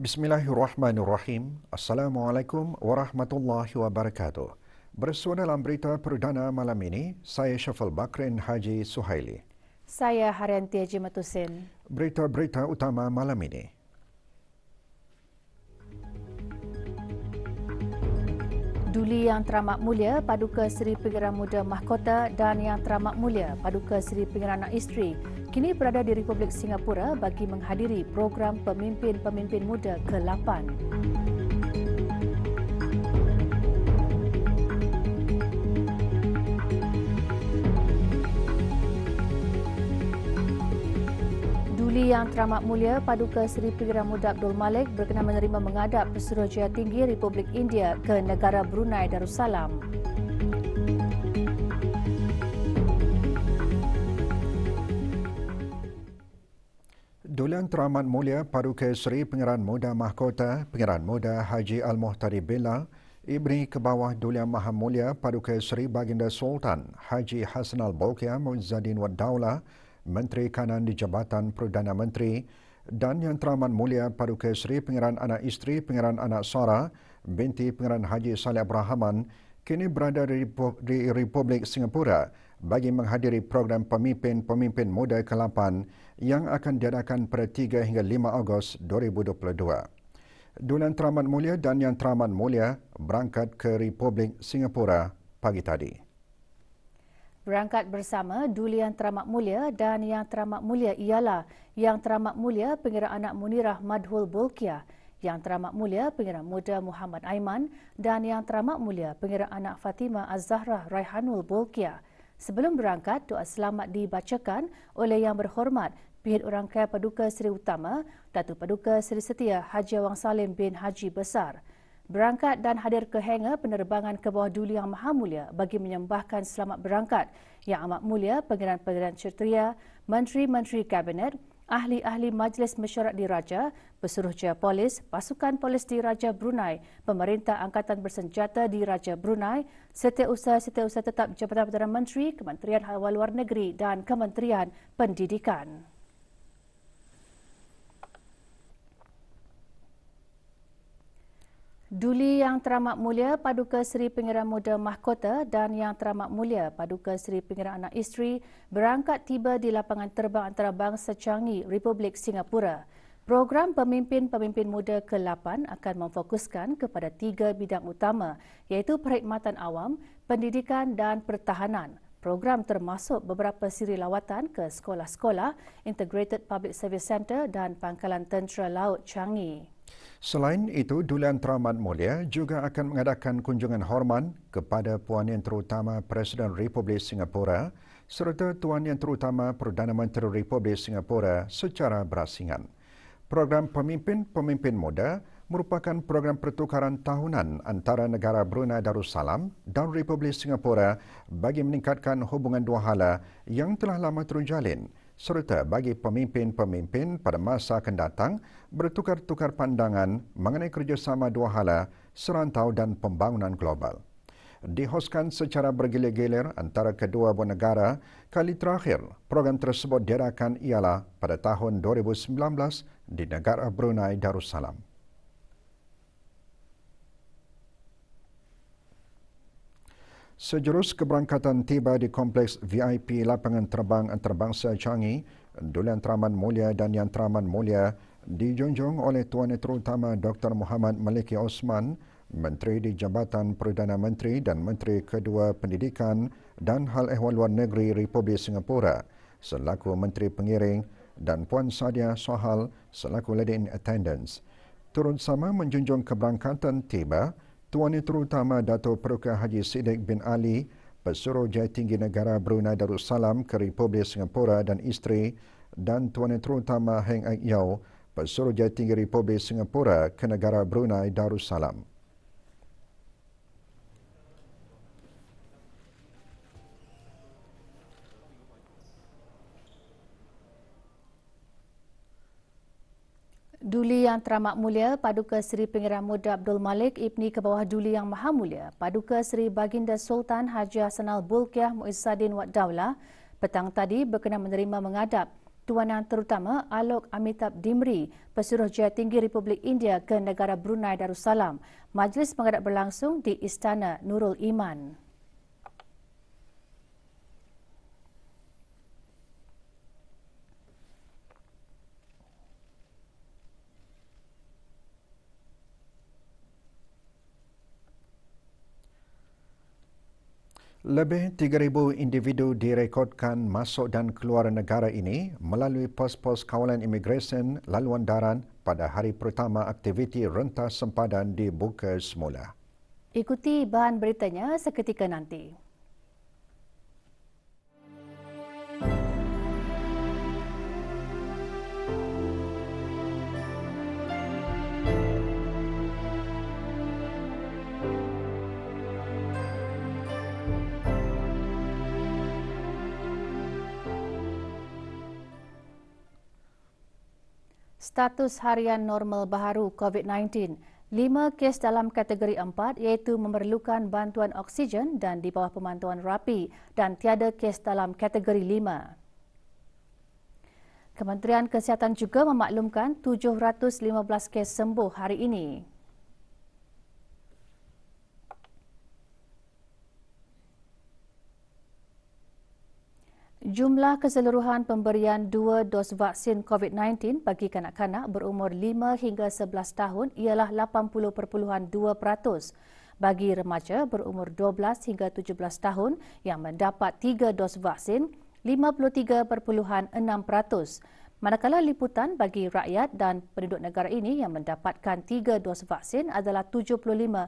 Bismillahirrahmanirrahim. Assalamualaikum warahmatullahi wabarakatuh. Bersua dalam berita perdana malam ini, saya Syafal Bakrin Haji Suhaili. Saya Haryanti Haji Matusin. Berita-berita utama malam ini. Duli Yang Teramat Mulia Paduka Seri Pengarah Muda Mahkota dan Yang Teramat Mulia Paduka Seri Pengarah Anak Isteri kini berada di Republik Singapura bagi menghadiri program Pemimpin-Pemimpin Muda ke-8. Duli Yang Teramat Mulia Paduka Seri Pengarah Muda Abdul Malik berkenan menerima menghadap Pesuruhjaya Tinggi Republik India ke negara Brunei Darussalam. Duli Yang Teramat Mulia Paduka Seri Pengarahan Muda Mahkota Pengarahan Muda Haji Al-Muhtari Billah Ibni ke bawah Duli Yang Maha Mulia Paduka Seri Baginda Sultan Haji Hassan Al-Bolkiah Muizzaddin Wad Daulah Menteri Kanan di Jabatan Perdana Menteri dan Yang Teramat Mulia Paduka Seri Pengarahan Anak Isteri Pengarahan Anak Sara binti Pengarahan Haji Saleh Abrahaman kini berada di Republik Singapura bagi menghadiri program Pemimpin-Pemimpin Muda ke-8 yang akan diadakan pada 3 hingga 5 Ogos 2022. Duli Yang Teramat Mulia dan Yang Teramat Mulia berangkat ke Republik Singapura pagi tadi. Berangkat bersama Duli Yang Teramat Mulia dan Yang Teramat Mulia ialah Yang Teramat Mulia Pengarah Anak Munirah Madhul Bolkiah, Yang Teramat Mulia Pengarah Muda Muhammad Aiman dan Yang Teramat Mulia Pengarah Anak Fatimah Az-Zahra Raihanul Bolkiah. Sebelum berangkat, doa selamat dibacakan oleh Yang Berhormat Pihit Orang Kaya Paduka Seri Utama Datuk Paduka Seri Setia Haji Awang Salim bin Haji Besar. Berangkat dan hadir ke hangar penerbangan ke bawah Duli Yang Maha Mulia bagi menyembahkan selamat berangkat Yang Amat Mulia Pangeran-Pangeran Kshatriya, Menteri-Menteri Kabinet, Ahli-Ahli Majlis Mesyuarat Diraja, Pesuruhjaya Polis, Pasukan Polis Diraja Brunei, Pemerintah Angkatan Bersenjata Diraja Brunei, Setiausaha-Setiausaha Tetap Jabatan Perdana Menteri, Kementerian Hal Luar Negeri dan Kementerian Pendidikan. Duli Yang Teramat Mulia Paduka Seri Pengarah Muda Mahkota dan Yang Teramat Mulia Paduka Seri Pengarah Anak Isteri berangkat tiba di lapangan terbang antarabangsa Changi, Republik Singapura. Program Pemimpin-Pemimpin Muda ke-8 akan memfokuskan kepada 3 bidang utama iaitu perkhidmatan awam, pendidikan dan pertahanan. Program termasuk beberapa siri lawatan ke sekolah-sekolah, Integrated Public Service Centre dan Pangkalan Tentera Laut Changi. Selain itu, Duli Yang Teramat Mulia juga akan mengadakan kunjungan hormat kepada Puan Yang Terutama Presiden Republik Singapura serta Tuan Yang Terutama Perdana Menteri Republik Singapura secara berasingan. Program Pemimpin-Pemimpin Muda merupakan program pertukaran tahunan antara negara Brunei Darussalam dan Republik Singapura bagi meningkatkan hubungan dua hala yang telah lama terjalin serta bagi pemimpin-pemimpin pada masa akan datang bertukar-tukar pandangan mengenai kerjasama dua hala, serantau dan pembangunan global. Dihoskan secara bergilir-gilir antara kedua buah negara, kali terakhir program tersebut diadakan ialah pada tahun 2019 di negara Brunei Darussalam. Sejurus keberangkatan tiba di Kompleks VIP Lapangan Terbang Antarabangsa Changi, Duli Yang Teramat Mulia dan Yang Teramat Mulia dijunjung oleh Tuan Yang Terutama Dr. Muhammad Maliki Osman, Menteri di Jabatan Perdana Menteri dan Menteri Kedua Pendidikan dan Hal Ehwal Luar Negeri Republik Singapura selaku Menteri Pengiring dan Puan Sadia Sohal selaku Lady in Attendance. Turut sama menjunjung keberangkatan tiba Tuan Yang Terutama Datuk Paduka Haji Siddiq bin Ali, Pesuruhjaya Tinggi Negara Brunei Darussalam ke Republik Singapura dan isteri, dan Tuan Yang Terutama Heng Eck Yeow, Pesuruhjaya Tinggi Republik Singapura ke negara Brunei Darussalam. Duli Yang Teramat Mulia Paduka Seri Pengarah Muda Abdul Malik Ibni ke bawah Duli Yang Maha Mulia Paduka Seri Baginda Sultan Haji Hassan Al-Bolkiah Muizzaddin Wad Daulah petang tadi berkenan menerima menghadap Tuan Yang Terutama Alok Amitabh Dimri, Pesuruhjaya Tinggi Republik India ke negara Brunei Darussalam. Majlis menghadap berlangsung di Istana Nurul Iman. Lebih 3,000 individu direkodkan masuk dan keluar negara ini melalui pos-pos kawalan imigresen laluan darat pada hari pertama aktiviti rentas sempadan dibuka semula. Ikuti bahan beritanya seketika nanti. Status harian normal baharu COVID-19. 5 kes dalam kategori 4 iaitu memerlukan bantuan oksigen dan di bawah pemantauan rapi dan tiada kes dalam kategori 5. Kementerian Kesihatan juga memaklumkan 715 kes sembuh hari ini. Jumlah keseluruhan pemberian 2 dos vaksin COVID-19 bagi kanak-kanak berumur 5 hingga 11 tahun ialah 80.2%. Bagi remaja berumur 12 hingga 17 tahun yang mendapat 3 dos vaksin, 53.6%. Manakala liputan bagi rakyat dan penduduk negara ini yang mendapatkan 3 dos vaksin adalah 75.1%.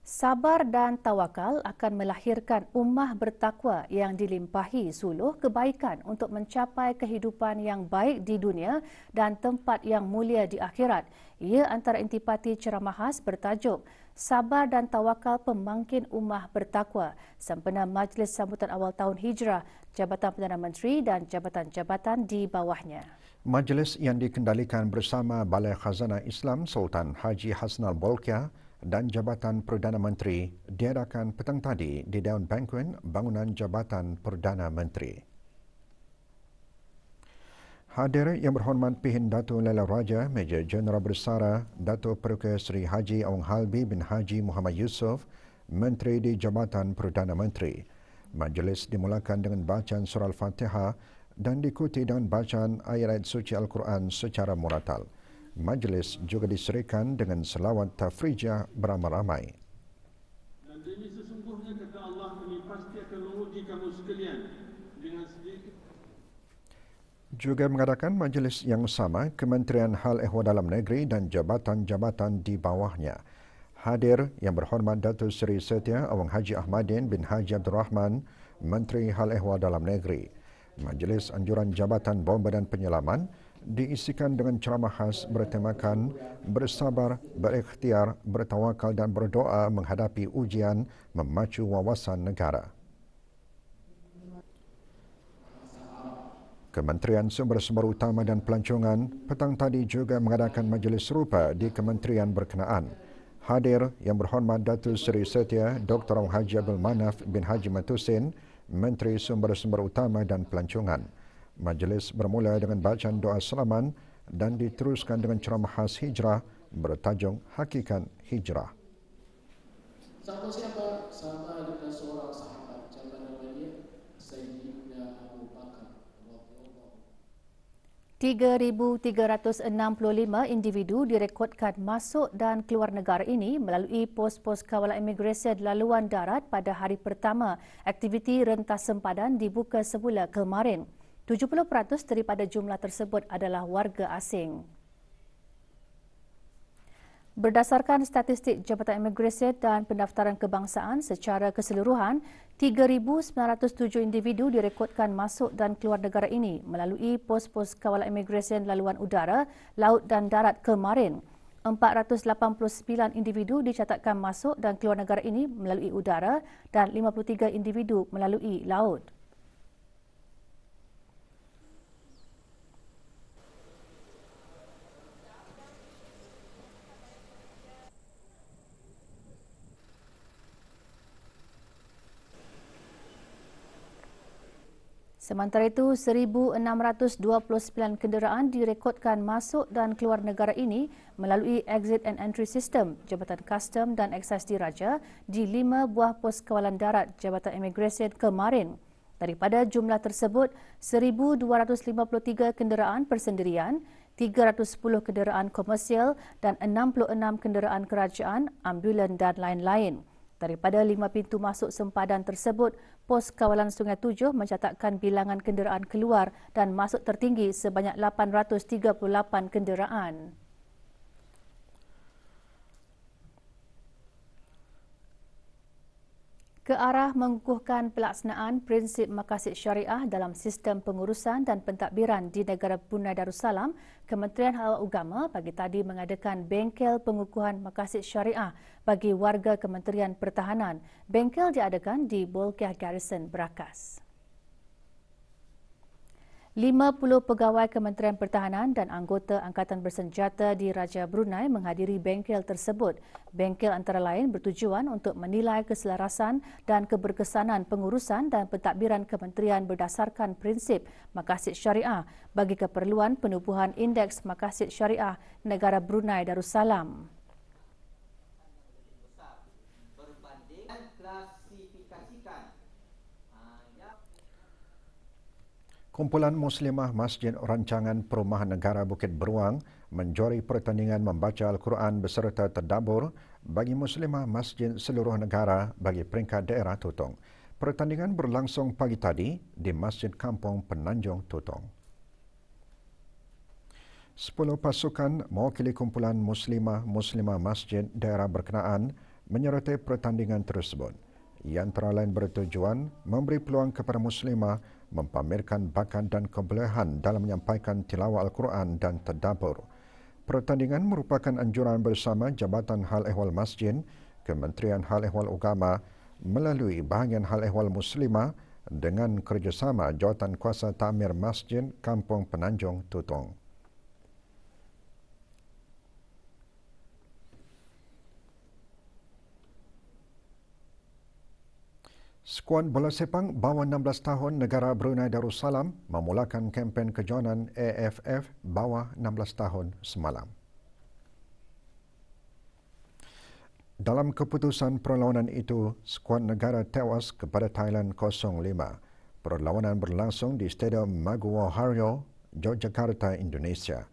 Sabar dan tawakal akan melahirkan ummah bertakwa yang dilimpahi suluh kebaikan untuk mencapai kehidupan yang baik di dunia dan tempat yang mulia di akhirat. Ia antara intipati ceramah khas bertajuk Sabar dan Tawakal Pemangkin Ummah Bertakwa sempena Majlis Sambutan Awal Tahun Hijrah, Jabatan Perdana Menteri dan jabatan-jabatan di bawahnya. Majlis yang dikendalikan bersama Balai Khazanah Islam Sultan Haji Hasnal Bolkiah dan Jabatan Perdana Menteri diadakan petang tadi di Dewan Bankuan Bangunan Jabatan Perdana Menteri. Hadir yang berhormat Pihin Datuk Laila Raja, Major Jeneral Bersara Datuk Peruka Seri Haji Awang Halbi bin Haji Muhammad Yusof, Menteri di Jabatan Perdana Menteri. Majlis dimulakan dengan bacaan surah Al-Fatihah dan diikuti dengan bacaan ayat-ayat suci Al-Quran secara muratal. Majlis juga diserikan dengan selawat tafrijah beramai-ramai. Dan demi sesungguhnya kata Allah, kami pasti akan menguji kamu sekalian dengan sedikit. Juga mengadakan majlis yang sama Kementerian Hal Ehwal Dalam Negeri dan jabatan-jabatan di bawahnya. Hadir yang berhormat Datuk Seri Setia Awang Haji Ahmadin bin Haji Abdul Rahman, Menteri Hal Ehwal Dalam Negeri. Majlis Anjuran Jabatan Bomba dan Penyelaman diisikan dengan ceramah khas bertemakan bersabar, berikhtiar, bertawakal dan berdoa menghadapi ujian memacu wawasan negara. Kementerian Sumber-Sumber Utama dan Pelancongan petang tadi juga mengadakan majlis serupa di kementerian berkenaan. Hadir yang berhormat Datuk Seri Setia Dr. Haji Abdul Manaf bin Haji Matusin, Menteri Sumber-Sumber Utama dan Pelancongan. Majlis bermula dengan bacaan doa salaman dan diteruskan dengan ceramah khas hijrah bertajuk Hakikat Hijrah. Sama siapa? Sama dengan seorang sahabat. Siapa namanya? Sayyidina Abu Bakar. 3,365 individu direkodkan masuk dan keluar negara ini melalui pos-pos kawalan imigresen laluan darat pada hari pertama aktiviti rentas sempadan dibuka semula kemarin. 70% daripada jumlah tersebut adalah warga asing. Berdasarkan statistik Jabatan Imigresen dan Pendaftaran Kebangsaan secara keseluruhan, 3,907 individu direkodkan masuk dan keluar negara ini melalui pos-pos kawalan imigresen laluan udara, laut dan darat kemarin. 489 individu dicatatkan masuk dan keluar negara ini melalui udara dan 53 individu melalui laut. Sementara itu, 1,629 kenderaan direkodkan masuk dan keluar negara ini melalui Exit and Entry System Jabatan Custom dan Excise Diraja di 5 buah pos kawalan darat Jabatan Immigration kemarin. Daripada jumlah tersebut, 1,253 kenderaan persendirian, 310 kenderaan komersial dan 66 kenderaan kerajaan, ambulan dan lain-lain. Daripada 5 pintu masuk sempadan tersebut, Pos Kawalan Sungai Tujuh mencatatkan bilangan kenderaan keluar dan masuk tertinggi sebanyak 838 kenderaan. Ke arah mengukuhkan pelaksanaan prinsip maqasid syariah dalam sistem pengurusan dan pentadbiran di negara Brunei Darussalam, Kementerian Hal Agama pagi tadi mengadakan bengkel pengukuhan maqasid syariah bagi warga Kementerian Pertahanan. Bengkel diadakan di Bolkiah Garrison, Berakas. 50 pegawai Kementerian Pertahanan dan anggota Angkatan Bersenjata di Raja Brunei menghadiri bengkel tersebut. Bengkel antara lain bertujuan untuk menilai keselarasan dan keberkesanan pengurusan dan pentadbiran kementerian berdasarkan prinsip maqasid syariah bagi keperluan penubuhan Indeks Maqasid Syariah Negara Brunei Darussalam. Kumpulan Muslimah Masjid Rancangan Perumahan Negara Bukit Beruang menjuari pertandingan membaca Al-Quran beserta tadabbur bagi Muslimah Masjid seluruh negara bagi peringkat daerah Tutong. Pertandingan berlangsung pagi tadi di Masjid Kampung Penanjung Tutong. 10 pasukan mewakili kumpulan Muslimah Masjid daerah berkenaan menyertai pertandingan tersebut. Yang antara lain bertujuan memberi peluang kepada Muslimah mempamerkan bakat dan kebolehan dalam menyampaikan tilawah Al-Quran dan tadabbur. Pertandingan merupakan anjuran bersama Jabatan Hal Ehwal Masjid, Kementerian Hal Ehwal Agama melalui Bahagian Hal Ehwal Muslimah dengan kerjasama Jawatan Kuasa Ta'mir Masjid Kampung Penanjung Tutong. Skuad bola sepang bawah 16 tahun negara Brunei Darussalam memulakan kempen kejohanan AFF bawah 16 tahun semalam. Dalam keputusan perlawanan itu, skuad negara tewas kepada Thailand 0-5. Perlawanan berlangsung di Stadium Maguwo Harjo, Yogyakarta, Indonesia.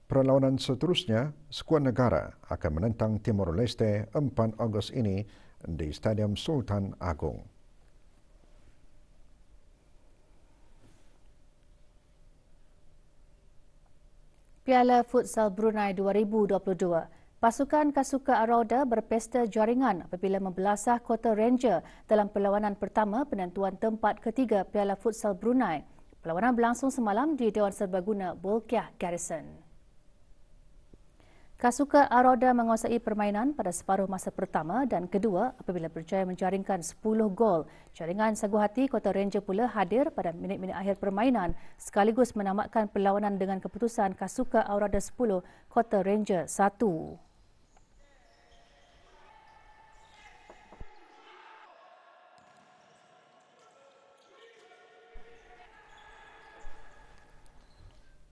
Perlawanan seterusnya, skuad negara akan menentang Timor Leste 4 Ogos ini di Stadium Sultan Agong. Piala Futsal Brunei 2022. Pasukan Kasuka Arauda berpesta jaringan apabila membelasah Kota Ranger dalam perlawanan pertama penentuan tempat ketiga Piala Futsal Brunei. Perlawanan berlangsung semalam di Dewan Serbaguna Bolkiah Garrison. Kasuka Arauda menguasai permainan pada separuh masa pertama dan kedua apabila berjaya menjaringkan 10 gol. Jaringan Saguhati Kota Ranger pula hadir pada minit-minit akhir permainan sekaligus menamatkan perlawanan dengan keputusan Kasuka Arauda 10, Kota Ranger 1.